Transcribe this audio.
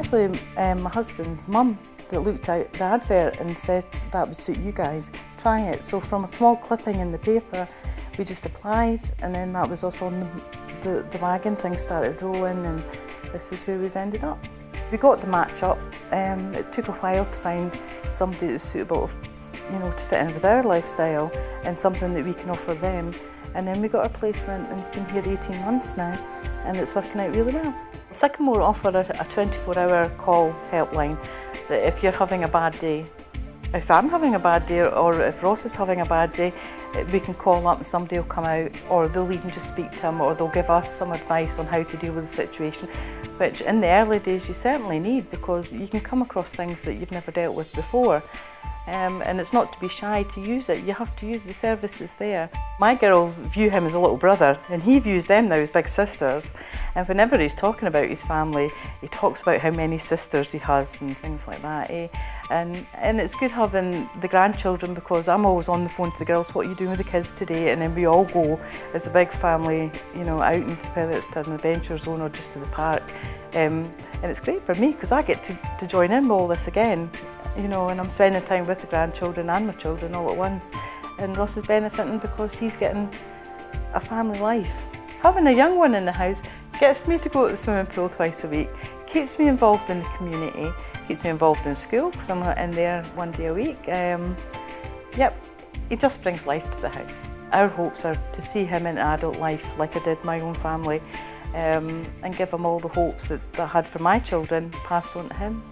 actually my husband's mum that looked out the advert and said that would suit you guys. Try it. So from a small clipping in the paper, we just applied, and then that was us on the wagon. Things started rolling, and this is where we've ended up. We got the match up. It took a while to find somebody that was suitable, to fit in with our lifestyle and something that we can offer them. And then we got our placement, and he's been here 18 months now, and it's working out really well. Sycamore offer a 24-hour call helpline that if you're having a bad day, if I'm having a bad day or if Ross is having a bad day, we can call up and somebody will come out, or they'll even just speak to him, or they'll give us some advice on how to deal with the situation, which in the early days you certainly need, because you can come across things that you've never dealt with before. And it's not to be shy to use it. You have to use the services there. My girls view him as a little brother, and he views them now as big sisters. And whenever he's talking about his family, he talks about how many sisters he has and things like that. And it's good having the grandchildren, because I'm always on the phone to the girls, what are you doing with the kids today? And then we all go as a big family, out into, whether it's to an adventure zone or just to the park. And it's great for me, because I get to join in with all this again. And I'm spending time with the grandchildren and my children all at once. And Ross is benefiting because he's getting a family life. Having a young one in the house gets me to go to the swimming pool twice a week, keeps me involved in the community, keeps me involved in school because I'm in there 1 day a week. He just brings life to the house. Our hopes are to see him in adult life like I did my own family, and give him all the hopes that I had for my children passed on to him.